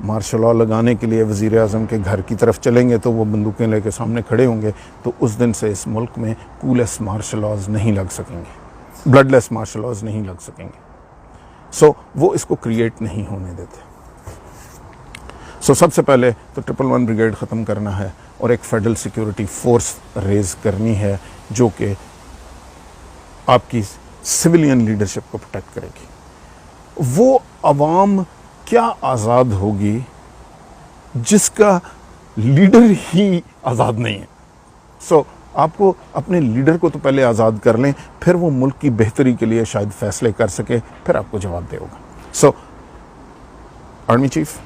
Martial law لگانے کے لیے وزیر اعظم کے گھر کی طرف چلیں گے تو وہ بندوقیں لے کے سامنے کھڑے ہوں گے، تو اس دن سے اس ملک میں کولس مارشل لاز نہیں لگ سکیں گے، بلڈ لیس مارشل لاز نہیں لگ سکیں گے. سو وہ اس کو کریٹ نہیں ہونے دیتے. سو سب سے پہلے تو 111 بریگیڈ ختم کرنا ہے اور ایک فیڈرل سیکیورٹی فورس ریز کرنی ہے جو کہ آپ کی سویلین لیڈرشپ کو پروٹیکٹ کرے گی. وہ عوام کیا آزاد ہوگی جس کا لیڈر ہی آزاد نہیں ہے. سو آپ کو اپنے لیڈر کو تو پہلے آزاد کر لیں، پھر وہ ملک کی بہتری کے لیے شاید فیصلے کر سکے، پھر آپ کو جواب دے ہوگا. So army chief,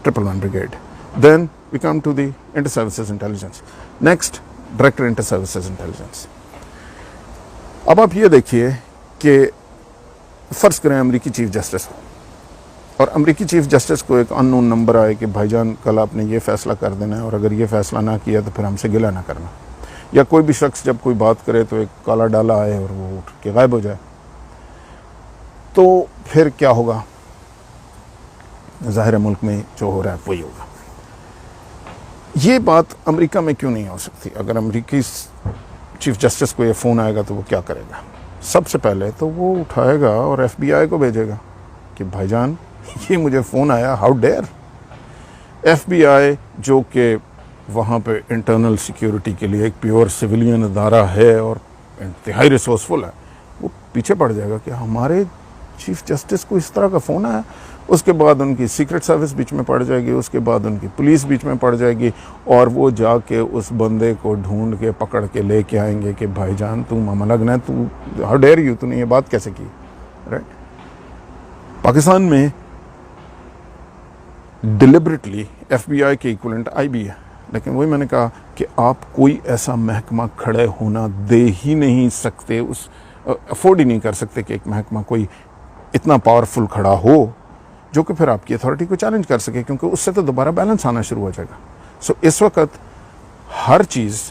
111 brigade. Then we come to the inter services intelligence. Next director inter services intelligence. اب آپ یہ دیکھیے کہ فرض کریں امریکی چیف جسٹس کو، اور امریکی چیف جسٹس کو ایک ان نون نمبر آئے کہ بھائی جان کل آپ نے یہ فیصلہ کر دینا ہے اور اگر یہ فیصلہ نہ کیا تو پھر ہم سے گلہ نہ کرنا. یا کوئی بھی شخص جب کوئی بات کرے تو ایک کالا ڈالا آئے اور وہ اٹھ کے غائب ہو جائے، تو پھر کیا ہوگا؟ ظاہر ملک میں جو ہو رہا ہے وہی ہوگا. یہ بات امریکہ میں کیوں نہیں ہو سکتی؟ اگر امریکی چیف جسٹس کو یہ فون آئے گا تو وہ کیا کرے گا؟ سب سے پہلے تو وہ اٹھائے گا اور ایف بی آئی کو بھیجے گا کہ بھائی جان یہ مجھے فون آیا، ہاؤ ڈیئر. ایف بی آئی جو کہ وہاں پہ انٹرنل سیکیورٹی کے لیے ایک پیور سویلین ادارہ ہے اور انتہائی ریسورسفل ہے، وہ پیچھے پڑ جائے گا کہ ہمارے چیف جسٹس کو اس طرح کا فون آیا. اس کے بعد ان کی سیکرٹ سروس بیچ میں پڑ جائے گی، اس کے بعد ان کی پولیس بیچ میں پڑ جائے گی، اور وہ جا کے اس بندے کو ڈھونڈ کے پکڑ کے لے کے آئیں گے کہ بھائی جان تو ماما لگنا ہے، تو ہاؤ ڈیئر یو، تو نے یہ بات کیسے کی. رائٹ. پاکستان میں ڈیلیبریٹلی ایف بی آئی کے ایکولنٹ آئی بی ہے، لیکن وہی میں نے کہا کہ آپ کوئی ایسا محکمہ کھڑے ہونا دے ہی نہیں سکتے، افورڈ ہی نہیں کر سکتے کہ ایک محکمہ کوئی اتنا پاورفل کھڑا ہو جو کہ پھر آپ کی اتھارٹی کو چیلنج کر سکے، کیونکہ اس سے تو دوبارہ بیلنس آنا شروع ہو جائے گا. سو اس وقت ہر چیز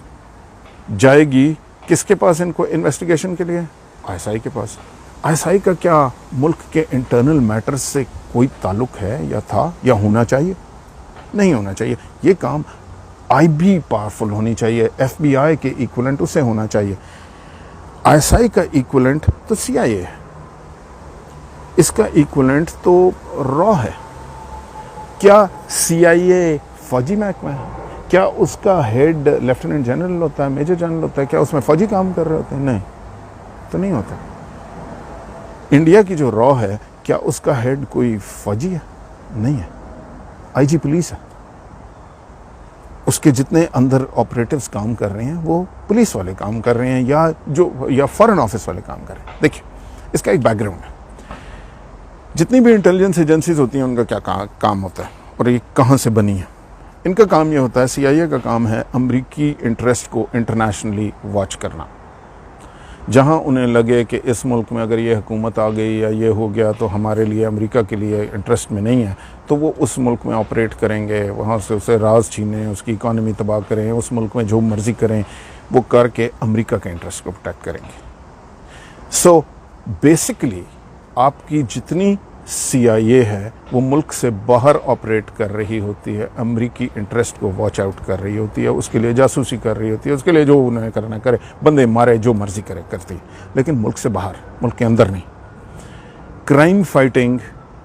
جائے گی کس کے پاس ان کو انویسٹیگیشن کے لیے؟ آئی ایس آئی کے پاس. آئی ایس آئی کا کیا ملک کے انٹرنل میٹرز سے کوئی تعلق ہے یا تھا یا ہونا چاہیے؟ نہیں ہونا چاہیے. یہ کام آئی بی پاورفل ہونی چاہیے، ایف بی آئی کے ایکولنٹ اسے ہونا چاہیے. آئی ایس آئی کا ایکولنٹ تو سی آئی اے ہے، اس کا ایکولنٹ تو را ہے. کیا سی آئی اے فوجی محکمہ ہے؟ کیا اس کا ہیڈ لیفٹیننٹ جنرل ہوتا ہے، میجر جنرل ہوتا ہے؟ کیا اس میں فوجی کام کر رہے ہوتے ہیں؟ نہیں، تو نہیں ہوتا. انڈیا کی جو را ہے، کیا اس کا ہیڈ کوئی فوجی ہے؟ نہیں ہے، آئی جی پولیس ہے. اس کے جتنے اندر آپریٹیوز کام کر رہے ہیں وہ پولیس والے کام کر رہے ہیں یا فارن آفس والے کام کر رہے ہیں. دیکھیں اس کا ایک بیک گراؤنڈ ہے. جتنی بھی انٹیلیجنس ایجنسیز ہوتی ہیں ان کا کیا کام ہوتا ہے اور یہ کہاں سے بنی ہے؟ ان کا کام یہ ہوتا ہے، سی آئی اے کا کام ہے امریکی انٹرسٹ کو انٹرنیشنلی واچ کرنا. جہاں انہیں لگے کہ اس ملک میں اگر یہ حکومت آ گئی یا یہ ہو گیا تو ہمارے لیے امریکہ کے لیے انٹرسٹ میں نہیں ہے، تو وہ اس ملک میں آپریٹ کریں گے، وہاں سے اسے راز چھینیں، اس کی اکانومی تباہ کریں، اس ملک میں جو مرضی کریں وہ کر کے امریکہ کے انٹرسٹ کو پروٹیکٹ کریں گے. سو بیسکلی آپ کی جتنی سی آئی اے ہے وہ ملک سے باہر آپریٹ کر رہی ہوتی ہے، امریکی انٹرسٹ کو واچ آؤٹ کر رہی ہوتی ہے، اس کے لیے جاسوسی کر رہی ہوتی ہے، اس کے لیے جو انہیں کرنا کرے، بندے مارے، جو مرضی کرتی ہے، لیکن ملک سے باہر، ملک کے اندر نہیں. Crime fighting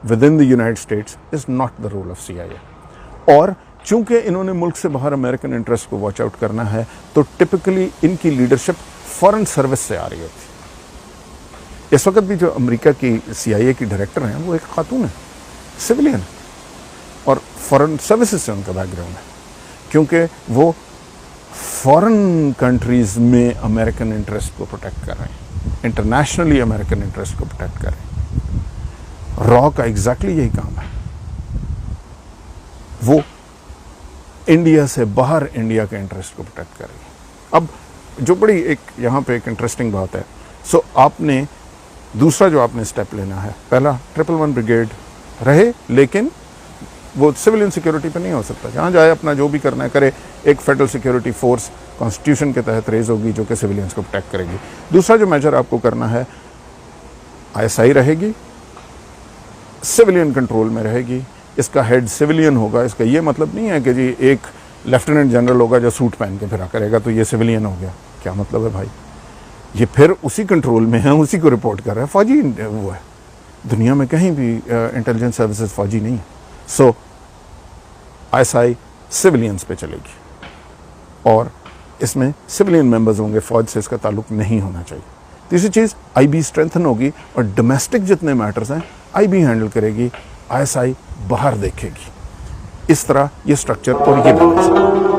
with in the United States is not the role of C I A. اور چونکہ انہوں نے ملک سے باہر امریکن انٹرسٹ کو واچ آؤٹ کرنا ہے تو ٹپکلی ان کی لیڈرشپ فارن سروس سے آ رہی ہوتی ہے. اس وقت بھی جو امریکہ کی سی آئی اے کی ڈائریکٹر ہیں وہ ایک خاتون ہے، سویلین، اور فارن سروسز سے ان کا بیک گراؤنڈ ہے، کیونکہ وہ فارن کنٹریز میں امریکن انٹرسٹ کو پروٹیکٹ کر رہے ہیں، انٹرنیشنلی امریکن انٹرسٹ کو پروٹیکٹ کر رہے ہیں. را کا ایگزیکٹلی یہی کام ہے، وہ انڈیا سے باہر انڈیا کے انٹرسٹ کو پروٹیکٹ کر رہی ہے. اب جو بڑی ایک یہاں پہ ایک انٹرسٹنگ بات ہے، سو آپ نے دوسرا جو آپ نے اسٹیپ لینا ہے، پہلا 111 بریگیڈ رہے، لیکن وہ سویلین سیکیورٹی پہ نہیں ہو سکتا. جہاں جائے اپنا جو بھی کرنا ہے کرے. ایک فیڈرل سیکیورٹی فورس کانسٹیٹیوشن کے تحت ریز ہوگی جو کہ سویلینز کو پروٹیکٹ کرے گی. دوسرا جو میجر آپ کو کرنا ہے، آئی ایس آئی رہے گی، سویلین کنٹرول میں رہے گی. اس کا ہیڈ سویلین ہوگا. اس کا یہ مطلب نہیں ہے کہ جی ایک لیفٹیننٹ جنرل ہوگا جو سوٹ پہن کے پھرا کرے گا تو یہ سویلین ہو گیا. کیا مطلب ہے بھائی؟ یہ پھر اسی کنٹرول میں ہے, اسی کو رپورٹ کر رہا ہے. فوجی وہ ہے, دنیا میں کہیں بھی انٹیلیجنس سروسز فوجی نہیں ہے. سو ISI سویلینز پہ چلے گی اور اس میں سویلین ممبرز ہوں گے, فوج سے اس کا تعلق نہیں ہونا چاہیے. تیسری چیز IB اسٹرینتھن ہوگی اور ڈومیسٹک جتنے میٹرز ہیں IB ہینڈل کرے گی, ISI باہر دیکھے گی. اس طرح یہ اسٹرکچر اور یہ بیلنس ہے.